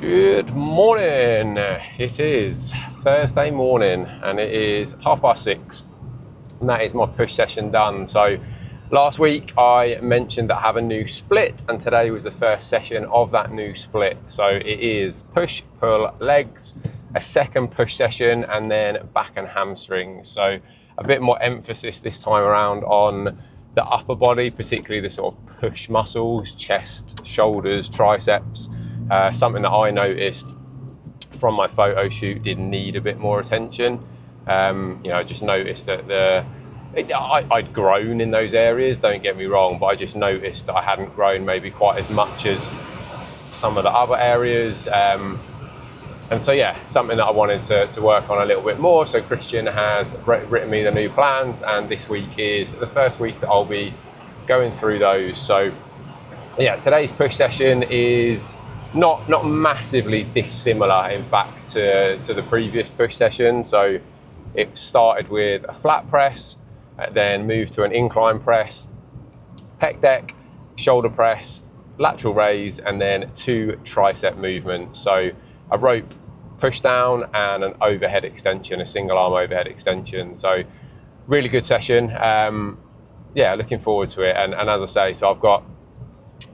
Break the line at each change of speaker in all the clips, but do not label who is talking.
Good morning. It is Thursday morning and it is 6:30 and that is my push session done. So last week I mentioned that I have a new split and today was the first session of that new split. So it is push, pull, legs, a second push session and then back and hamstrings. So a bit more emphasis this time around on the upper body, particularly the sort of push muscles, chest, shoulders, triceps. Something that I noticed from my photo shoot did need a bit more attention. I just noticed that I'd grown in those areas, don't get me wrong, but I just noticed that I hadn't grown maybe quite as much as some of the other areas. And so, yeah, something that I wanted to work on a little bit more. So Christian has written me the new plans and this week is the first week that I'll be going through those. So, yeah, today's push session is not massively dissimilar, in fact, to the previous push session. So it started with a flat press, then moved to an incline press, pec deck, shoulder press, lateral raise, and then 2 tricep movements. So a rope push down and an overhead extension, a single arm overhead extension. So really good session. Looking forward to it. And as I say, so I've got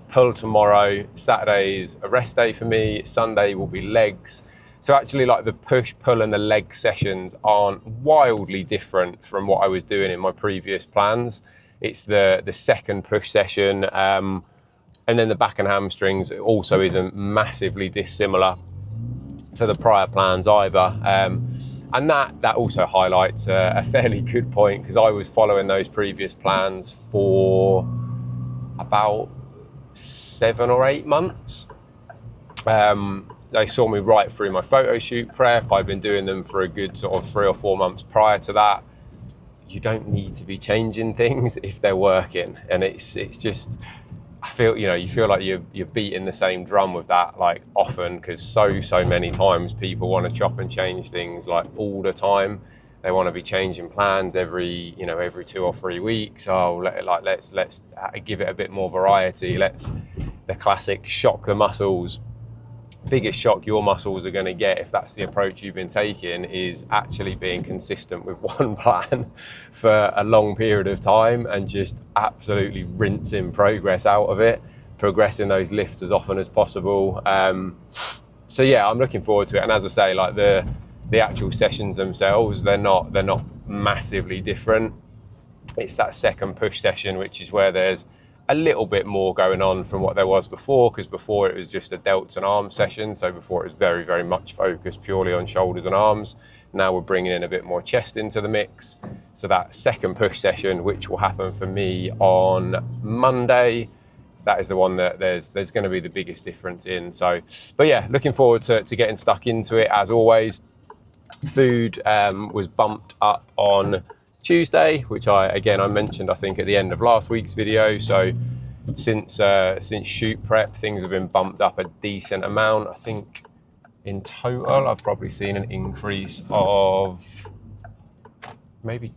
pull tomorrow, Saturday's a rest day for me, Sunday will be legs. So actually, like, the push, pull and the leg sessions aren't wildly different from what I was doing in my previous plans. It's the second push session, and then the back and hamstrings also isn't massively dissimilar to the prior plans either. And that also highlights a fairly good point, because I was following those previous plans for about 7 or 8 months. They saw me right through my photo shoot prep. I've been doing them for a good sort of 3 or 4 months prior to that. You don't need to be changing things if they're working, and it's just, I feel, you feel like you're beating the same drum with that, like, often, because so many times people want to chop and change things like all the time. They want to be changing plans every 2 or 3 weeks. Let's give it a bit more variety. The classic shock the muscles. Biggest shock your muscles are going to get if that's the approach you've been taking is actually being consistent with one plan for a long period of time and just absolutely rinsing progress out of it, progressing those lifts as often as possible. So yeah, I'm looking forward to it. And as I say, like, the actual sessions themselves, they're not massively different. It's that second push session, which is where there's a little bit more going on from what there was before, because before it was just a delts and arms session. So before it was very, very much focused purely on shoulders and arms. Now we're bringing in a bit more chest into the mix. So that second push session, which will happen for me on Monday, that is the one that there's going to be the biggest difference in. So, but yeah, looking forward to getting stuck into it as always. Food was bumped up on Tuesday, which I mentioned, I think, at the end of last week's video. So since shoot prep, things have been bumped up a decent amount. I think in total I've probably seen an increase of maybe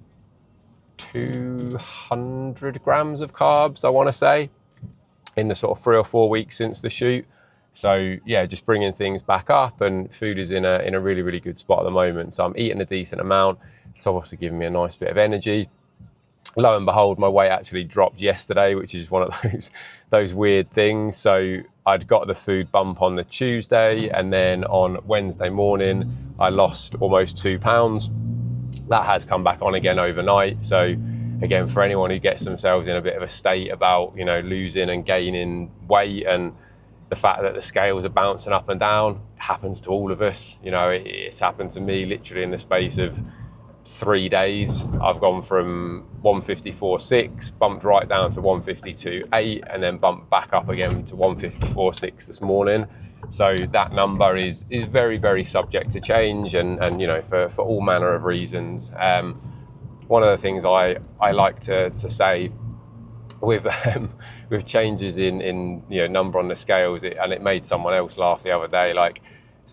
200 grams of carbs, I want to say, in the sort of 3 or 4 weeks since the shoot. So yeah, just bringing things back up, and food is in a really, really good spot at the moment. So I'm eating a decent amount. It's obviously giving me a nice bit of energy. Lo and behold, my weight actually dropped yesterday, which is one of those weird things. So I'd got the food bump on the Tuesday, and then on Wednesday morning, I lost almost 2 pounds. That has come back on again overnight. So again, for anyone who gets themselves in a bit of a state about, losing and gaining weight, and the fact that the scales are bouncing up and down, it happens to all of us. It's happened to me literally in the space of 3 days. I've gone from 154.6, bumped right down to 152.8, and then bumped back up again to 154.6 this morning. So that number is very, very subject to change, and for all manner of reasons. One of the things I like to say with changes in number on the scales, and it made someone else laugh the other day. Like,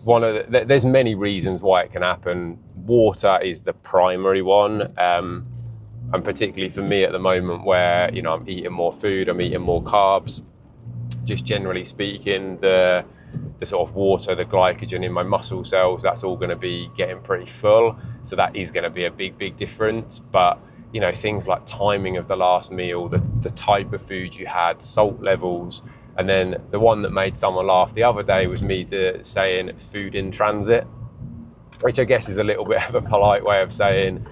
there's many reasons why it can happen. Water is the primary one, and particularly for me at the moment, where I'm eating more food, I'm eating more carbs. Just generally speaking, the the sort of water, the glycogen in my muscle cells, that's all going to be getting pretty full. So that is going to be a big difference. But you know, things like timing of the last meal, the type of food you had, salt levels, and then the one that made someone laugh the other day was me saying food in transit, which I guess is a little bit of a polite way of saying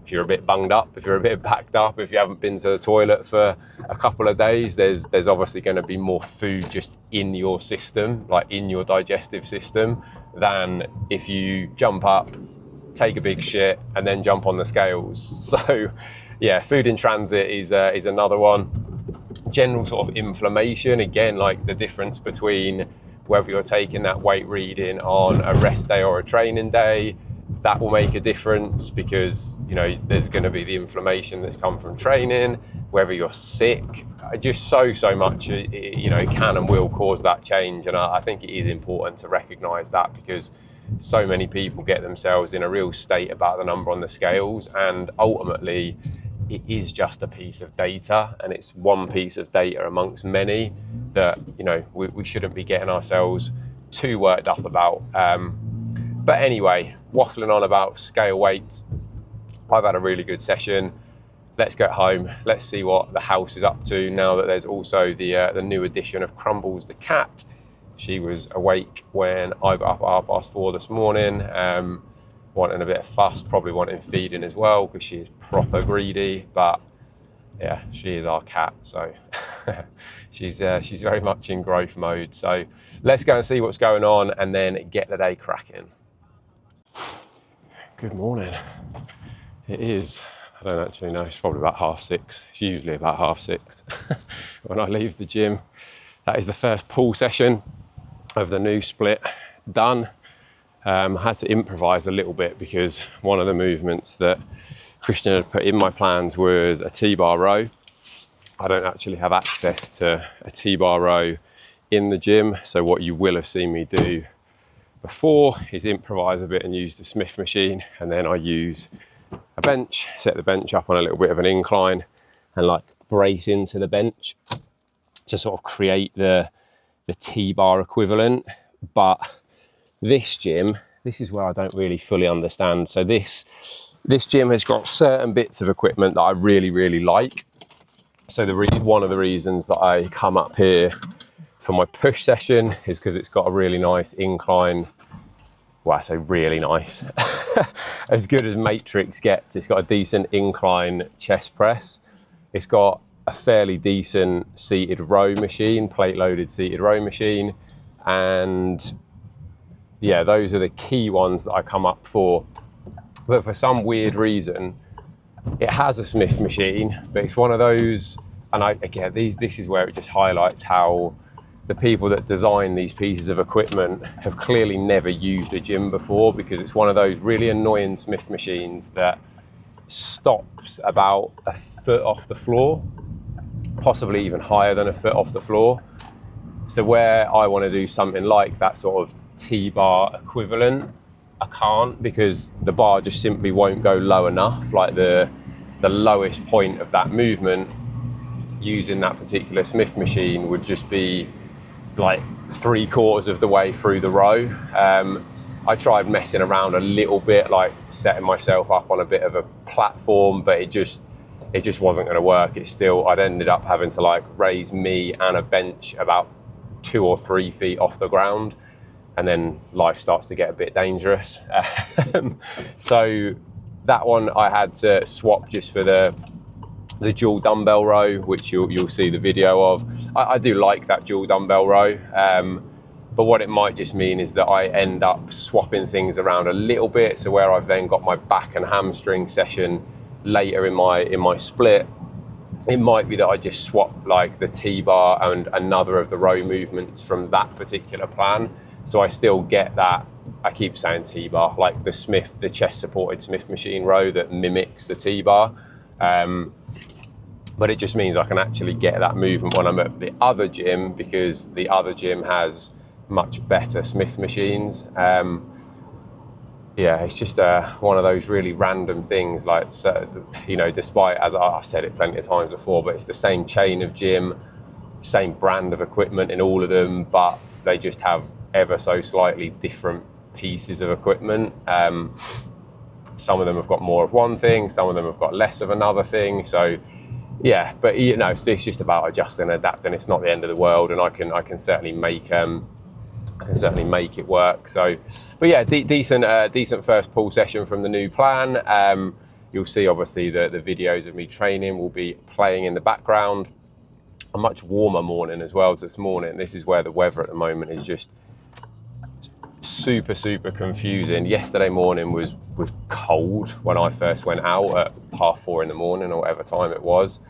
if you're a bit bunged up, if you're a bit backed up, if you haven't been to the toilet for a couple of days, there's obviously going to be more food just in your system, like in your digestive system, than if you jump up, take a big shit, and then jump on the scales. So yeah, food in transit is another one. General sort of inflammation, again, like the difference between whether you're taking that weight reading on a rest day or a training day, that will make a difference, because you know there's going to be the inflammation that's come from training. Whether you're sick, just so much, you know, can and will cause that change. And I think it is important to recognise that, because so many people get themselves in a real state about the number on the scales, and ultimately it is just a piece of data, and it's one piece of data amongst many that, you know, we shouldn't be getting ourselves too worked up about. But anyway, waffling on about scale weights, I've had a really good session. Let's get home. Let's see what the house is up to now that there's also the new addition of Crumbles the cat. She was awake when I got up at 4:30 this morning, wanting a bit of fuss, probably wanting feeding as well, because she is proper greedy. But yeah, she is our cat, so she's very much in growth mode. So let's go and see what's going on, and then get the day cracking. Good morning. It is, I don't actually know, it's probably about 6:30. It's usually about 6:30 when I leave the gym. That is the first pull session of the new split done. I had to improvise a little bit, because one of the movements that Christian had put in my plans was a T-bar row. I don't actually have access to a T-bar row in the gym, so what you will have seen me do before is improvise a bit and use the Smith machine, and then I use a bench, set the bench up on a little bit of an incline, and like brace into the bench to sort of create the T-bar equivalent. But this gym, this is where I don't really fully understand. So this gym has got certain bits of equipment that I really like. So one of the reasons that I come up here for my push session is because it's got a really nice incline. Well, I say really nice. As good as Matrix gets. It's got a decent incline chest press. It's got a fairly decent seated row machine, plate loaded seated row machine. And yeah, those are the key ones that I come up for. But for some weird reason, it has a Smith machine, but it's one of those, and again, this is where it just highlights how the people that design these pieces of equipment have clearly never used a gym before, because it's one of those really annoying Smith machines that stops about a foot off the floor, possibly even higher than a foot off the floor. So where I want to do something like that sort of T-bar equivalent, I can't, because the bar just simply won't go low enough. Like the lowest point of that movement using that particular Smith machine would just be like 3/4 of the way through the row. I tried messing around a little bit, like setting myself up on a bit of a platform, but it just wasn't going to work. I'd ended up having to like raise me and a bench about 2 or 3 feet off the ground, and then life starts to get a bit dangerous. So that one I had to swap just for the dual dumbbell row, which you'll see the video of. I do like that dual dumbbell row, but what it might just mean is that I end up swapping things around a little bit. So where I've then got my back and hamstring session later in my split, it might be that I just swap like the T-bar and another of the row movements from that particular plan. So I still get that, I keep saying T-bar, like the chest supported Smith machine row that mimics the T-bar. But it just means I can actually get that movement when I'm at the other gym, because the other gym has much better Smith machines. Yeah, it's just one of those really random things, like, so, you know, despite, as I've said it plenty of times before, but it's the same chain of gym, same brand of equipment in all of them, but they just have ever so slightly different pieces of equipment. Some of them have got more of one thing, some of them have got less of another thing. So yeah, but it's just about adjusting and adapting. It's not the end of the world, and I can certainly make it work. So, but yeah, decent first pull session from the new plan. You'll see obviously the videos of me training will be playing in the background. A much warmer morning as well this morning. This is where the weather at the moment is just super confusing. Yesterday morning was cold when I first went out at 4:30 in the morning or whatever time it was,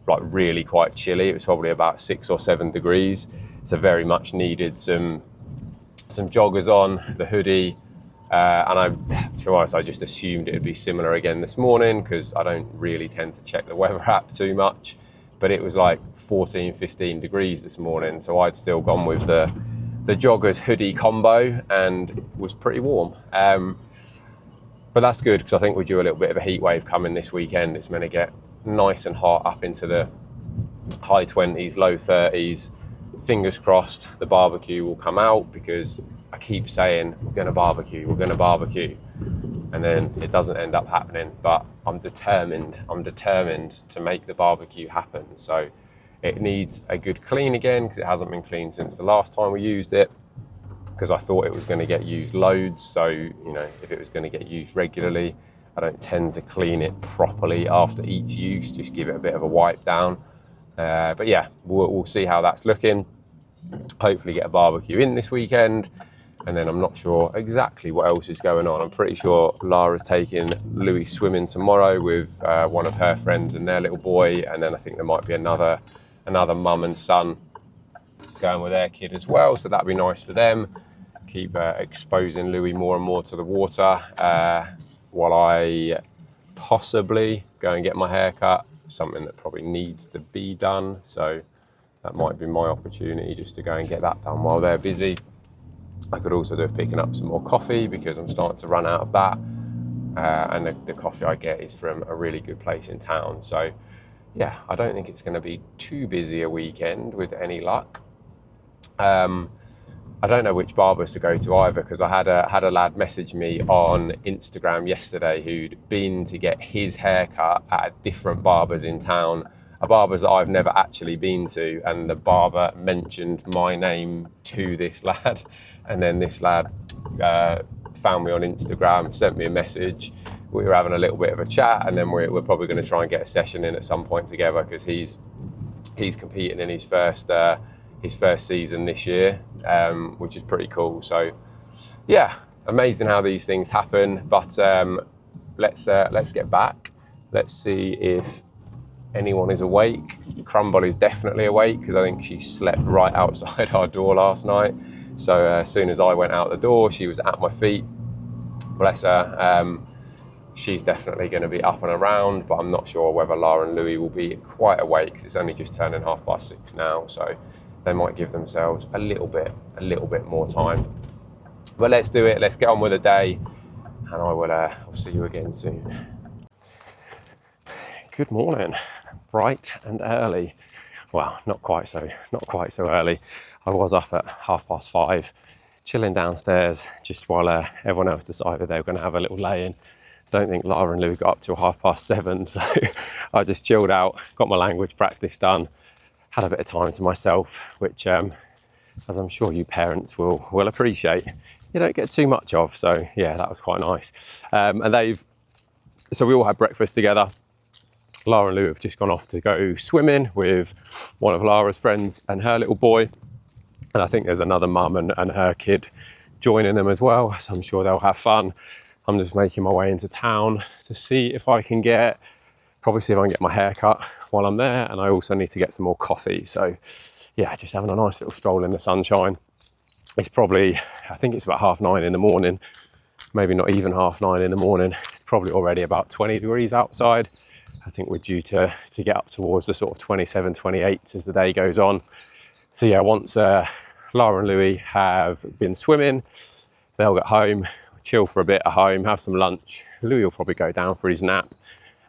like really quite chilly. It was probably about 6 or 7 degrees, so very much needed some joggers on, the hoodie, and to be honest, I just assumed it would be similar again this morning because I don't really tend to check the weather app too much, but it was like 14-15 degrees this morning, so I'd still gone with the joggers hoodie combo and it was pretty warm. But that's good because I think we're due a little bit of a heat wave coming this weekend. It's meant to get nice and hot up into the high 20s, low 30s. Fingers crossed the barbecue will come out, because I keep saying we're going to barbecue, and then it doesn't end up happening. But I'm determined to make the barbecue happen. So it needs a good clean again, because it hasn't been cleaned since the last time we used it, because I thought it was going to get used loads. So, if it was going to get used regularly, I don't tend to clean it properly after each use, just give it a bit of a wipe down. But yeah, we'll see how that's looking. Hopefully get a barbecue in this weekend, and then I'm not sure exactly what else is going on. I'm pretty sure Lara's taking Louis swimming tomorrow with one of her friends and their little boy, and then I think there might be another mum and son going with their kid as well, so that'd be nice for them. Keep exposing Louis more and more to the water while I possibly go and get my hair cut, something that probably needs to be done, so that might be my opportunity just to go and get that done while they're busy. I could also do picking up some more coffee, because I'm starting to run out of that, and the coffee I get is from a really good place in town. So yeah, I don't think it's going to be too busy a weekend with any luck. I don't know which barbers to go to either, because I had a lad message me on Instagram yesterday who'd been to get his haircut at different barbers in town, a barbers that I've never actually been to, and the barber mentioned my name to this lad, and then this lad found me on Instagram, sent me a message. We were having a little bit of a chat, and then we're probably going to try and get a session in at some point together, because he's competing in his first season this year, which is pretty cool. So yeah, amazing how these things happen. But let's get back. Let's see if anyone is awake. Crumble is definitely awake, because I think she slept right outside our door last night. So as soon as I went out the door, she was at my feet. Bless her. She's definitely going to be up and around, but I'm not sure whether Lara and Louis will be quite awake, because it's only just turning 6:30 now. So they might give themselves a little bit more time. But let's do it. Let's get on with the day, and I will see you again soon. Good morning, bright and early. Well, not quite so early. I was up at 5:30, chilling downstairs just while everyone else decided they were going to have a little lay-in. Don't think Lara and Lou got up till 7:30, so I just chilled out, got my language practice done, had a bit of time to myself, which, as I'm sure you parents will appreciate, you don't get too much of. So yeah, that was quite nice. So we all had breakfast together. Lara and Lou have just gone off to go swimming with one of Lara's friends and her little boy. And I think there's another mum and her kid joining them as well. So I'm sure they'll have fun. I'm just making my way into town to see if I can get my hair cut while I'm there. And I also need to get some more coffee. So yeah, just having a nice little stroll in the sunshine. It's probably, I think it's about 9:30 in the morning, maybe not even 9:30 in the morning. It's probably already about 20 degrees outside. I think we're due to get up towards the sort of 27, 28 as the day goes on. So yeah, once Lara and Louis have been swimming, they'll get home, chill for a bit at home, have some lunch. Louis will probably go down for his nap.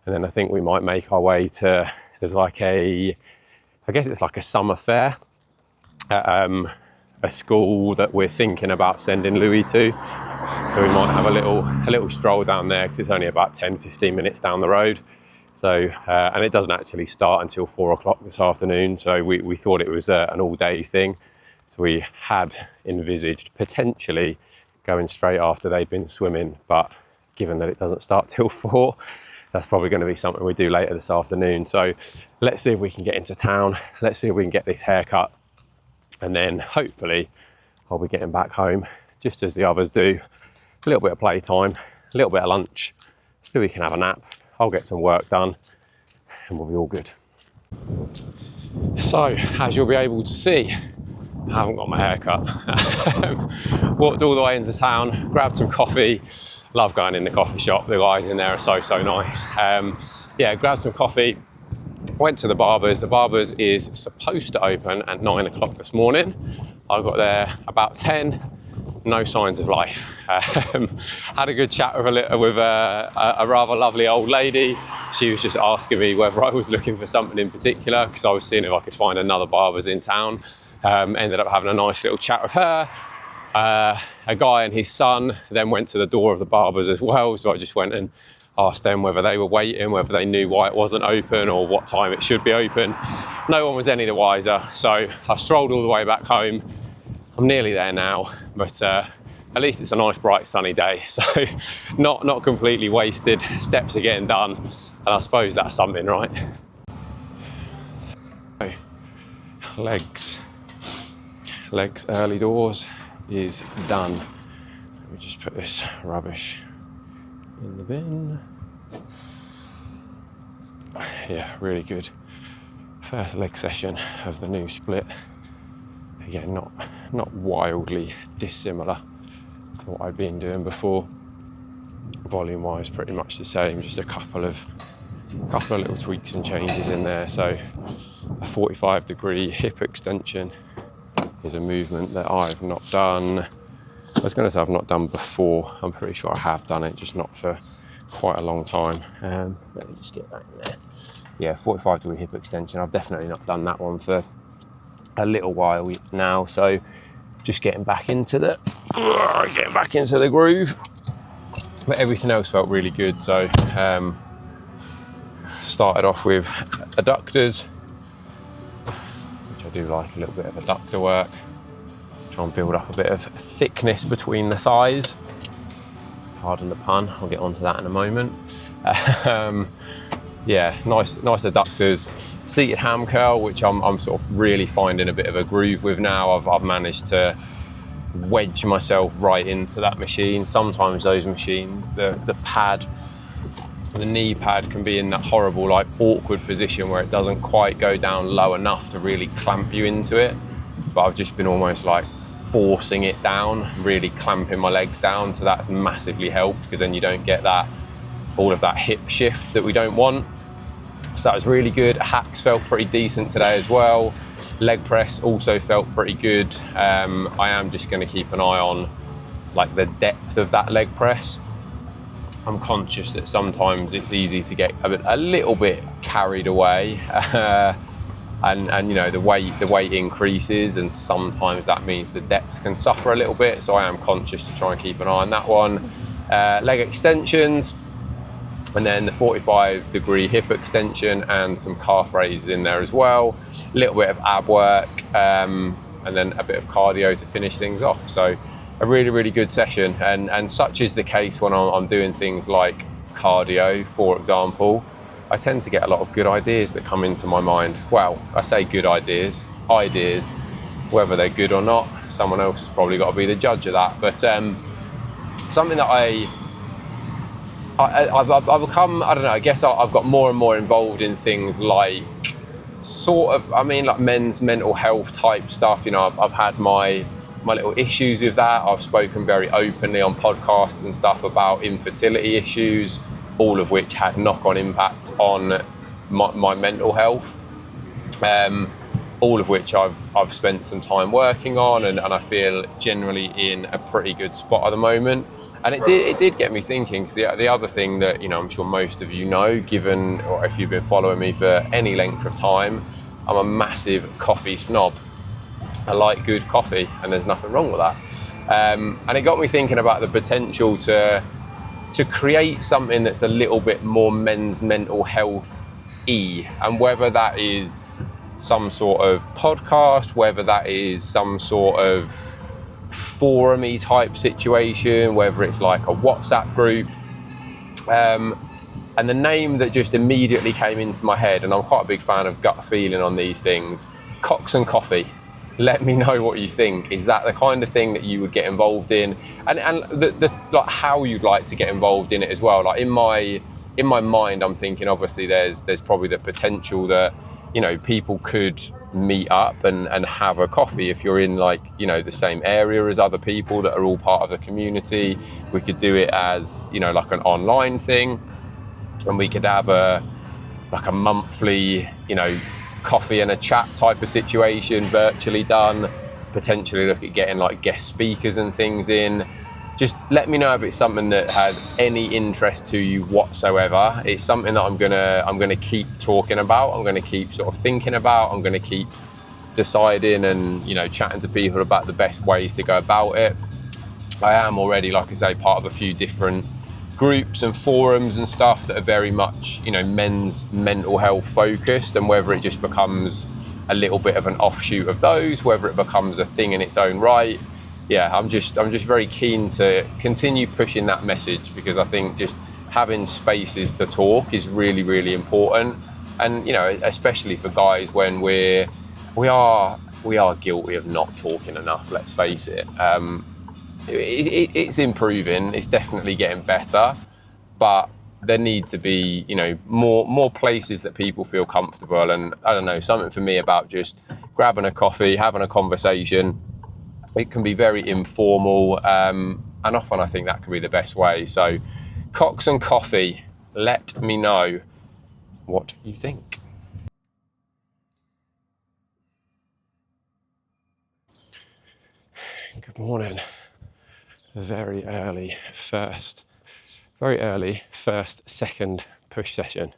And then I think we might make our way to, there's like I guess it's like a summer fair at a school that we're thinking about sending Louis to. So we might have a little stroll down there, because it's only about 10-15 minutes down the road. So, and it doesn't actually start until 4 o'clock this afternoon. So we thought it was an all-day thing. So we had envisaged potentially going straight after they'd been swimming, but given that it doesn't start till 4, that's probably going to be something we do later this afternoon. So let's see if we can get into town. Let's see if we can get this haircut. And then hopefully I'll be getting back home just as the others do. A little bit of playtime, a little bit of lunch. Louis can have a nap. I'll get some work done and we'll be all good. So, as you'll be able to see, I haven't got my hair cut. Walked all the way into town, grabbed some coffee. Love going in the coffee shop. The guys in there are so nice. Yeah, grabbed some coffee. Went to the barber's. The barber's is supposed to open at 9 o'clock this morning. I got there about 10. No signs of life. Had a good chat with a rather lovely old lady. She was just asking me whether I was looking for something in particular, because I was seeing if I could find another barber's in town. Ended up having a nice little chat with her. A guy and his son then went to the door of the barber's as well, so I just went and asked them whether they were waiting, whether they knew why it wasn't open or what time it should be open. No one was any the wiser, so I strolled all the way back home. I'm nearly there now, but at least it's a nice bright sunny day, so not completely wasted. Steps are getting done, and I suppose that's something, right? Legs early doors is done. Let me just put this rubbish in the bin. Yeah, really good. First leg session of the new split. Again, not wildly dissimilar to what I'd been doing before. Volume wise, pretty much the same, just a couple of little tweaks and changes in there. So a 45-degree hip extension is a movement that I've not done. I was going to say I've not done before. I'm pretty sure I have done it, just not for quite a long time. Let me just get back in there. Yeah, 45-degree hip extension. I've definitely not done that one for a little while now. So just getting back into the groove. But everything else felt really good. So started off with adductors, which I do like a little bit of adductor work. Try and build up a bit of thickness between the thighs. Pardon the pun, I'll get onto that in a moment. Yeah, nice adductors. Seated ham curl, which I'm sort of really finding a bit of a groove with now. I've managed to wedge myself right into that machine. Sometimes those machines, the knee pad can be in that horrible, like, awkward position where it doesn't quite go down low enough to really clamp you into it. But I've just been almost like forcing it down, really clamping my legs down. So that's massively helped, because then you don't get all of that hip shift that we don't want. So that was really good. Hacks felt pretty decent today as well. Leg press also felt pretty good. I am just going to keep an eye on like the depth of that leg press. I'm conscious that sometimes it's easy to get a little bit carried away, and you know, the weight increases, and sometimes that means the depth can suffer a little bit. So I am conscious to try and keep an eye on that one. Leg extensions, and then the 45-degree hip extension and some calf raises in there as well. A little bit of ab work, and then a bit of cardio to finish things off. So a really good session, and such is the case when I'm doing things like cardio, for example. I tend to get a lot of good ideas that come into my mind. Well, I say good ideas, whether they're good or not, someone else has probably got to be the judge of that. But something that I've become, I don't know, I guess I've got more and more involved in things like like men's mental health type stuff. You know, I've had my little issues with that. I've spoken very openly on podcasts and stuff about infertility issues, all of which had knock-on impacts on my mental health. All of which I've spent some time working on, and I feel generally in a pretty good spot at the moment. And it did get me thinking, because the other thing that, you know, I'm sure most of you know, given, or if you've been following me for any length of time, I'm a massive coffee snob. I like good coffee, and there's nothing wrong with that. And it got me thinking about the potential to create something that's a little bit more men's mental health-y, and whether that is some sort of podcast, whether that is some sort of forum-y type situation, whether it's like a WhatsApp group. And the name that just immediately came into my head, and I'm quite a big fan of gut feeling on these things, COCKS and coffee. Let me know what you think. Is that the kind of thing that you would get involved in, and the like how you'd like to get involved in it as well? Like in my mind, I'm thinking obviously there's probably the potential that, you know, people could meet up and have a coffee if you're in, like, you know, the same area as other people that are all part of the community. We could do it as, you know, like an online thing, and we could have a monthly, you know, coffee and a chat type of situation virtually done. Potentially look at getting like guest speakers and things in. Just let me know if it's something that has any interest to you whatsoever. It's something that I'm gonna keep talking about. I'm gonna keep sort of thinking about. I'm gonna keep deciding and, you know, chatting to people about the best ways to go about it. I am already, like I say, part of a few different groups and forums and stuff that are very much, you know, men's mental health focused, and whether it just becomes a little bit of an offshoot of those, whether it becomes a thing in its own right. Yeah, I'm just very keen to continue pushing that message, because I think just having spaces to talk is really, really important. And, you know, especially for guys, when we are guilty of not talking enough, let's face it. It's improving, it's definitely getting better, but there need to be, you know, more places that people feel comfortable. And I don't know, something for me about just grabbing a coffee, having a conversation. It can be very informal, and often I think that can be the best way. So COCKS and coffee, let me know what you think. Good morning. Very early second push session.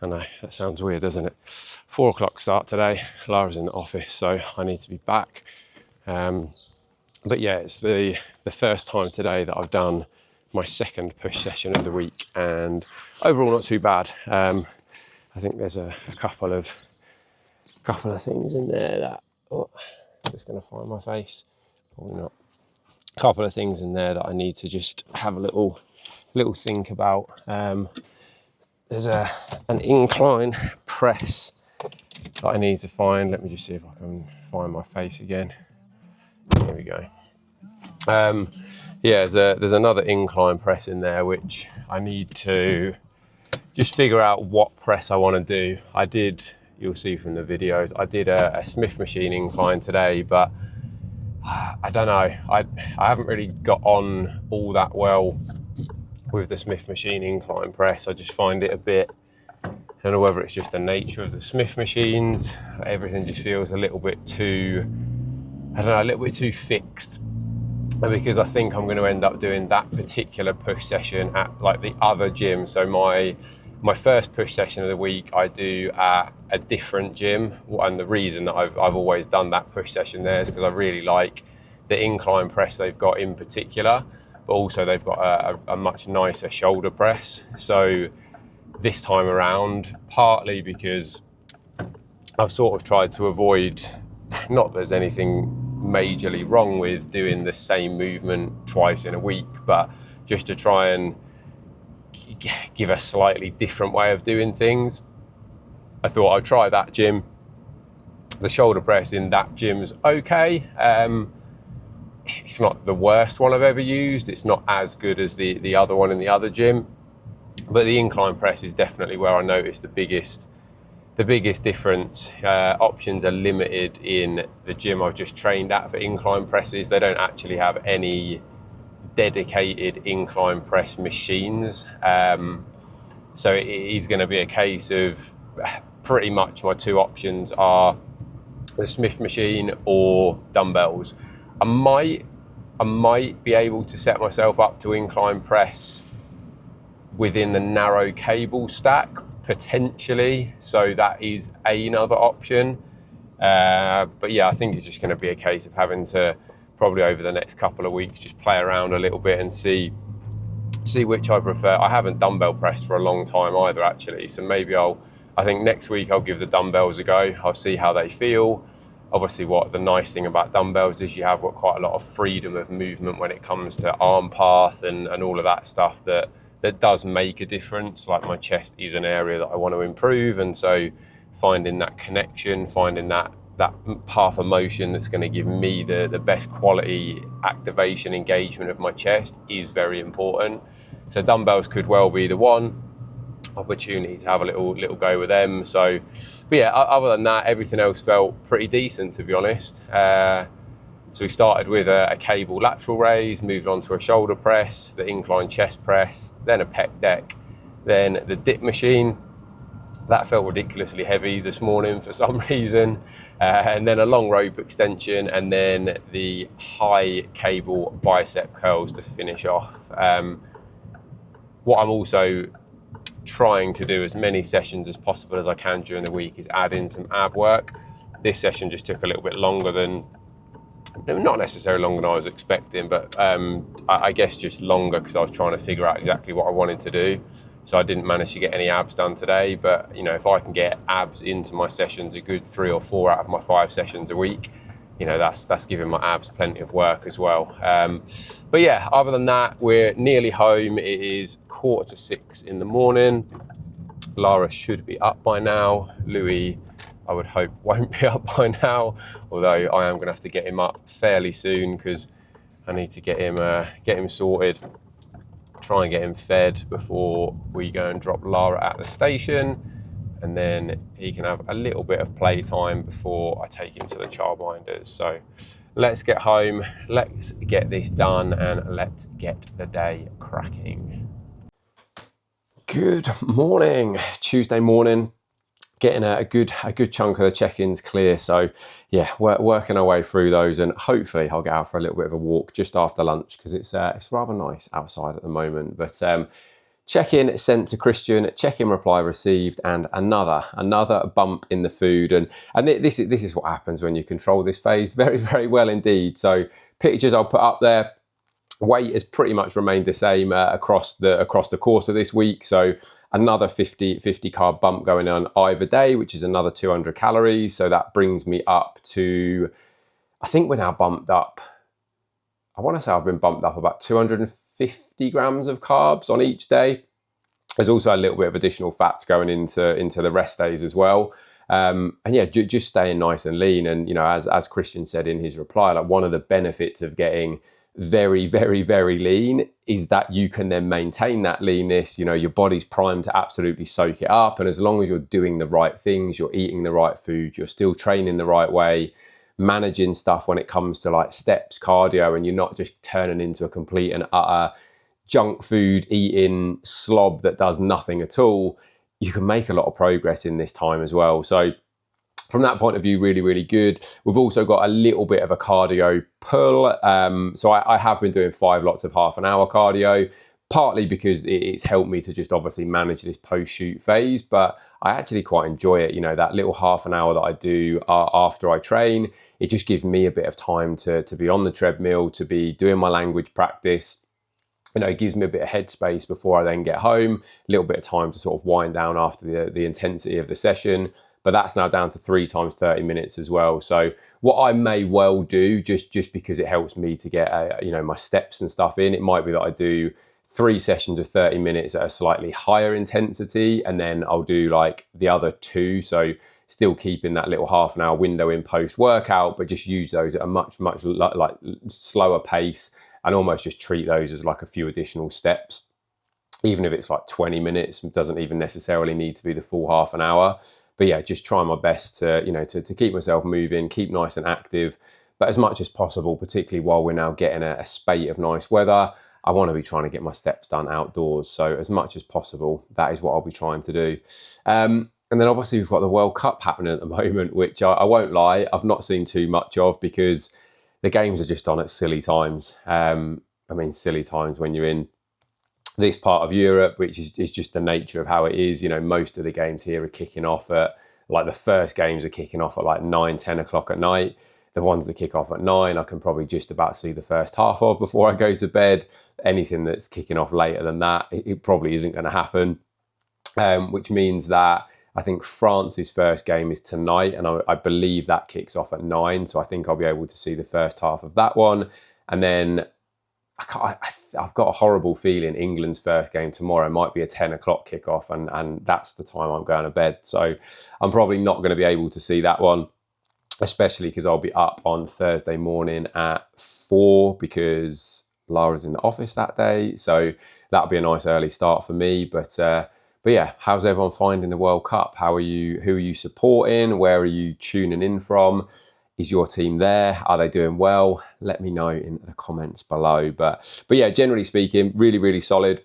I know that sounds weird, doesn't it? 4 o'clock start today. Lara's in the office, so I need to be back. But yeah, it's the first time today that I've done my second push session of the week, and overall not too bad. I think there's a couple of things in there that, just going to find my face. Probably not. A couple of things in there that I need to just have a little think about. There's an incline press that I need to find. Let me just see if I can find my face again. Here we go. Yeah, there's another incline press in there which I need to just figure out what press I want to do. You'll see from the videos, I did a Smith machine incline today, but I don't know, I haven't really got on all that well with the Smith machine incline press. I just find it a bit, I don't know whether it's just the nature of the Smith machines, everything just feels a little bit too, a little bit too fixed. And because I think I'm going to end up doing that particular push session at like the other gym. So my first push session of the week I do at a different gym, and the reason that I've always done that push session there is because I really like the incline press they've got in particular, but also they've got a much nicer shoulder press. So this time around, partly because I've sort of tried to avoid, not that there's anything majorly wrong with doing the same movement twice in a week, but just to try and give a slightly different way of doing things, I thought I'd try that gym. The shoulder press in that gym's okay. It's not the worst one I've ever used. It's not as good as the other one in the other gym, but the incline press is definitely where I noticed the biggest difference. Options are limited in the gym I've just trained at for incline presses. They don't actually have any dedicated incline press machines. So it is going to be a case of pretty much my two options are the Smith machine or dumbbells. I might be able to set myself up to incline press within the narrow cable stack, potentially. So that is another option. But yeah, I think it's just going to be a case of having to probably over the next couple of weeks just play around a little bit and see which I prefer. I haven't dumbbell pressed for a long time either, actually, so maybe I think next week I'll give the dumbbells a go. I'll see how they feel. Obviously, what the nice thing about dumbbells is you have got quite a lot of freedom of movement when it comes to arm path and all of that stuff that does make a difference. Like, my chest is an area that I want to improve, and so finding that connection, finding that path of motion that's going to give me the best quality activation engagement of my chest is very important. So dumbbells could well be the one opportunity to have a little go with them. So, but yeah, other than that, everything else felt pretty decent, to be honest. So we started with a cable lateral raise, moved on to a shoulder press, the incline chest press, then a pec deck, then the dip machine. That felt ridiculously heavy this morning for some reason. And then a long rope extension, and then the high cable bicep curls to finish off. What I'm also trying to do as many sessions as possible as I can during the week is add in some ab work. This session just took a little bit longer than, not necessarily longer than I was expecting, but I guess just longer because I was trying to figure out exactly what I wanted to do. So I didn't manage to get any abs done today, but you know, if I can get abs into my sessions a good 3 or 4 out of my 5 sessions a week, you know, that's giving my abs plenty of work as well. But yeah, other than that, we're nearly home. It is 5:45 in the morning. Lara should be up by now. Louis, I would hope, won't be up by now, although I am going to have to get him up fairly soon because I need to get him sorted, try and get him fed before we go and drop Lara at the station, and then he can have a little bit of playtime before I take him to the childminders. So let's get home, let's get this done, and let's get the day cracking. Good morning, Tuesday morning. Getting a good chunk of the check-ins clear. So yeah, we're working our way through those, and hopefully I'll get out for a little bit of a walk just after lunch because it's rather nice outside at the moment. But check-in sent to Christian, check-in reply received, and another bump in the food. And this is what happens when you control this phase very, very well indeed. So pictures I'll put up there. Weight has pretty much remained the same across the course of this week. So another 50 carb bump going on either day, which is another 200 calories. So that brings me up to, I think we're now bumped up, I want to say I've been bumped up about 250 grams of carbs on each day. There's also a little bit of additional fats going into the rest days as well. And yeah, just staying nice and lean. And, you know, as Christian said in his reply, like, one of the benefits of getting very, very, very lean is that you can then maintain that leanness. You know, your body's primed to absolutely soak it up. And as long as you're doing the right things, you're eating the right food, you're still training the right way, managing stuff when it comes to like steps, cardio, and you're not just turning into a complete and utter junk food eating slob that does nothing at all, you can make a lot of progress in this time as well. So from that point of view, really, really good. We've also got a little bit of a cardio pull. So I have been doing 5 lots of half an hour cardio, partly because it's helped me to just obviously manage this post-shoot phase, but I actually quite enjoy it. You know, that little half an hour that I do after I train, it just gives me a bit of time to be on the treadmill, to be doing my language practice. You know, it gives me a bit of headspace before I then get home, a little bit of time to sort of wind down after the intensity of the session. But that's now down to 3 times 30 minutes as well. So what I may well do, just because it helps me to get, you know, my steps and stuff in, it might be that I do 3 sessions of 30 minutes at a slightly higher intensity, and then I'll do like the other 2. So still keeping that little half an hour window in post workout, but just use those at a much like slower pace, and almost just treat those as like a few additional steps. Even if it's like 20 minutes, it doesn't even necessarily need to be the full half an hour. But yeah, just try my best to, you know, to keep myself moving, keep nice and active. But as much as possible, particularly while we're now getting a spate of nice weather, I want to be trying to get my steps done outdoors. So as much as possible, that is what I'll be trying to do. And then obviously we've got the World Cup happening at the moment, which I won't lie, I've not seen too much of because the games are just on at silly times. I mean, silly times when you're in this part of Europe, which is just the nature of how it is. You know, most of the games here are kicking off at like the first games are kicking off at like 9, 10 o'clock at night. The ones that kick off at 9, I can probably just about see the first half of before I go to bed. Anything that's kicking off later than that, it probably isn't going to happen. Which means that I think France's first game is tonight, and I believe that kicks off at 9. So I think I'll be able to see the first half of that one. And then I've got a horrible feeling England's first game tomorrow might be a 10 o'clock kickoff, and that's the time I'm going to bed. So I'm probably not going to be able to see that one, especially because I'll be up on Thursday morning at 4 because Lara's in the office that day. So that'll be a nice early start for me. But yeah, how's everyone finding the World Cup? Who are you supporting? Where are you tuning in from? Is your team there? Are they doing well? Let me know in the comments below. But yeah, generally speaking, really, really solid.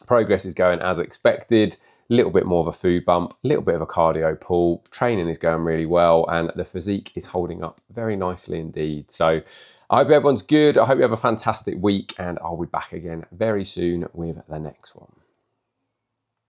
Progress is going as expected. A little bit more of a food bump, a little bit of a cardio pull. Training is going really well, and the physique is holding up very nicely indeed. So I hope everyone's good. I hope you have a fantastic week, and I'll be back again very soon with the next one.